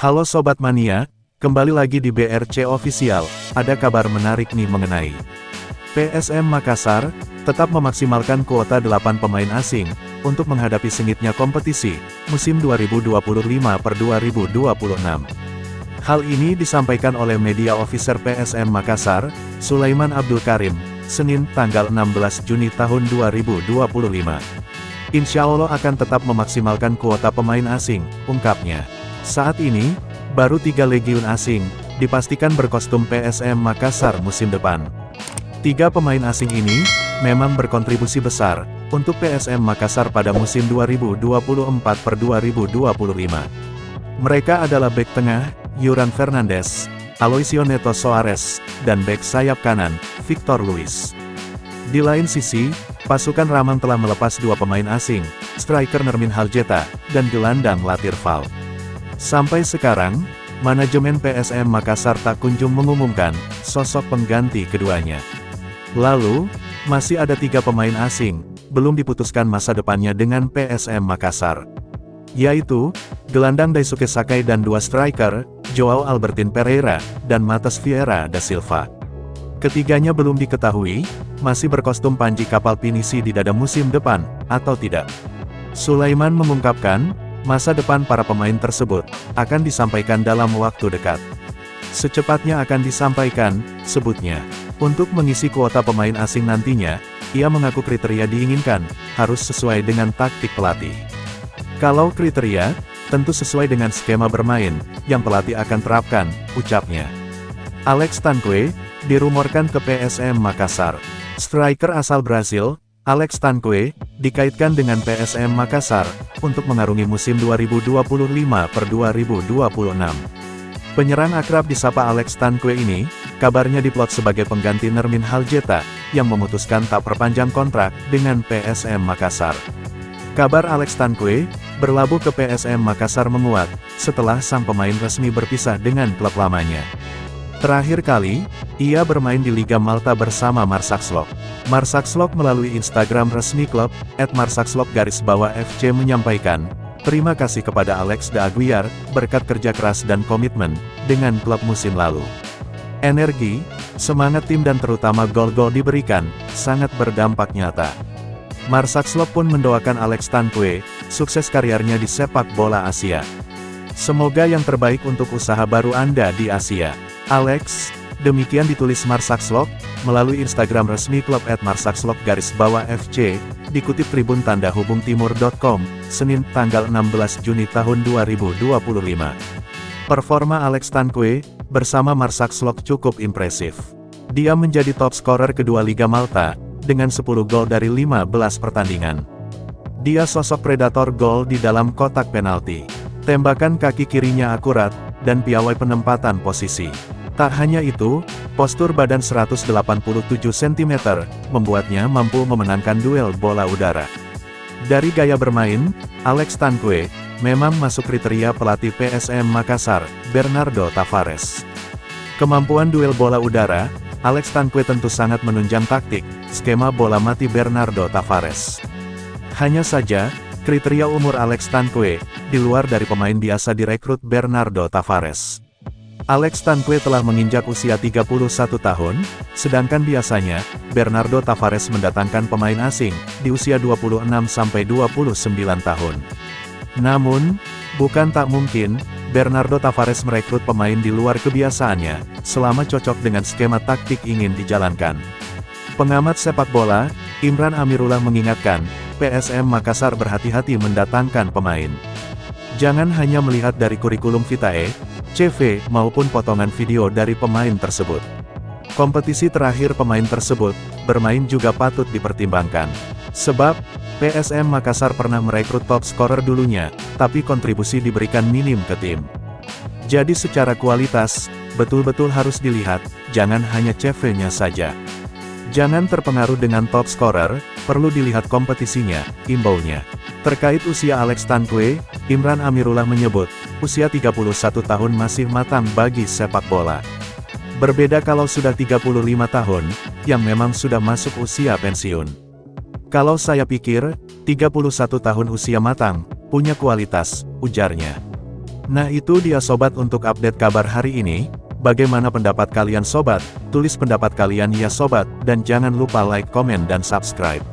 Halo Sobat Mania, kembali lagi di BRC Official. Ada kabar menarik nih mengenai PSM Makassar, tetap memaksimalkan kuota 8 pemain asing, untuk menghadapi sengitnya kompetisi, musim 2025/2026. Hal ini disampaikan oleh media officer PSM Makassar, Sulaiman Abdul Karim, Senin tanggal 16 Juni tahun 2025. Insya Allah akan tetap memaksimalkan kuota pemain asing, ungkapnya. Saat ini, baru 3 legiun asing, dipastikan berkostum PSM Makassar musim depan. 3 pemain asing ini, memang berkontribusi besar, untuk PSM Makassar pada musim 2024/2025. Mereka adalah bek tengah, Yuran Fernandes, Aloisio Neto Soares, dan bek sayap kanan, Victor Luis. Di lain sisi, pasukan Ramang telah melepas 2 pemain asing, striker Nermin Haljeta, dan gelandang Latir Val. Sampai sekarang, manajemen PSM Makassar tak kunjung mengumumkan sosok pengganti keduanya. Lalu, masih ada 3 pemain asing, belum diputuskan masa depannya dengan PSM Makassar. Yaitu, gelandang Daisuke Sakai dan 2 striker, Joao Albertin Pereira, dan Matheus Vieira da Silva. Ketiganya belum diketahui, masih berkostum panji kapal pinisi di dada musim depan, atau tidak. Sulaiman mengungkapkan, masa depan para pemain tersebut, akan disampaikan dalam waktu dekat. Secepatnya akan disampaikan, sebutnya. Untuk mengisi kuota pemain asing nantinya, ia mengaku kriteria diinginkan, harus sesuai dengan taktik pelatih. Kalau kriteria, tentu sesuai dengan skema bermain, yang pelatih akan terapkan, ucapnya. Alex Tanque, dirumorkan ke PSM Makassar. Striker asal Brasil, Alex Tanque, dikaitkan dengan PSM Makassar, untuk mengarungi musim 2025/2026. Penyerang akrab disapa Alex Tanque ini, kabarnya diplot sebagai pengganti Nermin Haljeta, yang memutuskan tak perpanjang kontrak, dengan PSM Makassar. Kabar Alex Tanque, berlabuh ke PSM Makassar menguat, setelah sang pemain resmi berpisah dengan klub lamanya. Terakhir kali, ia bermain di Liga Malta bersama Marsaxlok. Marsaxlok melalui Instagram resmi klub, @marsaxlok_FC menyampaikan, terima kasih kepada Alex de Aguiar, berkat kerja keras dan komitmen, dengan klub musim lalu. Energi, semangat tim dan terutama gol-gol diberikan, sangat berdampak nyata. Marsaxlok pun mendoakan Alex Tanque, sukses karirnya di sepak bola Asia. Semoga yang terbaik untuk usaha baru Anda di Asia. Alex, demikian ditulis Marsaxlok, melalui Instagram resmi klub @marsaxlok_FC, dikutip Tribun Tanda Hubung Timur.com, Senin tanggal 16 Juni tahun 2025. Performa Alex Tanque, bersama Marsaxlok cukup impresif. Dia menjadi top scorer kedua Liga Malta, dengan 10 gol dari 15 pertandingan. Dia sosok predator gol di dalam kotak penalti. Tembakan kaki kirinya akurat, dan piawai penempatan posisi. Tak hanya itu, postur badan 187 cm, membuatnya mampu memenangkan duel bola udara. Dari gaya bermain, Alex Tanque, memang masuk kriteria pelatih PSM Makassar, Bernardo Tavares. Kemampuan duel bola udara, Alex Tanque tentu sangat menunjang taktik, skema bola mati Bernardo Tavares. Hanya saja, kriteria umur Alex Tanque, di luar dari pemain biasa direkrut Bernardo Tavares. Alex Tanque telah menginjak usia 31 tahun, sedangkan biasanya, Bernardo Tavares mendatangkan pemain asing, di usia 26-29 tahun. Namun, bukan tak mungkin, Bernardo Tavares merekrut pemain di luar kebiasaannya, selama cocok dengan skema taktik ingin dijalankan. Pengamat sepak bola, Imran Amirullah mengingatkan, PSM Makassar berhati-hati mendatangkan pemain. Jangan hanya melihat dari kurikulum vitae, CV, maupun potongan video dari pemain tersebut. Kompetisi terakhir pemain tersebut, bermain juga patut dipertimbangkan. Sebab, PSM Makassar pernah merekrut top scorer dulunya, tapi kontribusi diberikan minim ke tim. Jadi secara kualitas, betul-betul harus dilihat, jangan hanya CV-nya saja. Jangan terpengaruh dengan top scorer, perlu dilihat kompetisinya, imbaunya. Terkait usia Alex Tanque, Imran Amirullah menyebut, usia 31 tahun masih matang bagi sepak bola. Berbeda kalau sudah 35 tahun, yang memang sudah masuk usia pensiun. Kalau saya pikir, 31 tahun usia matang, punya kualitas, ujarnya. Nah itu dia sobat untuk update kabar hari ini. Bagaimana pendapat kalian sobat? Tulis pendapat kalian ya sobat, dan jangan lupa like, komen dan subscribe.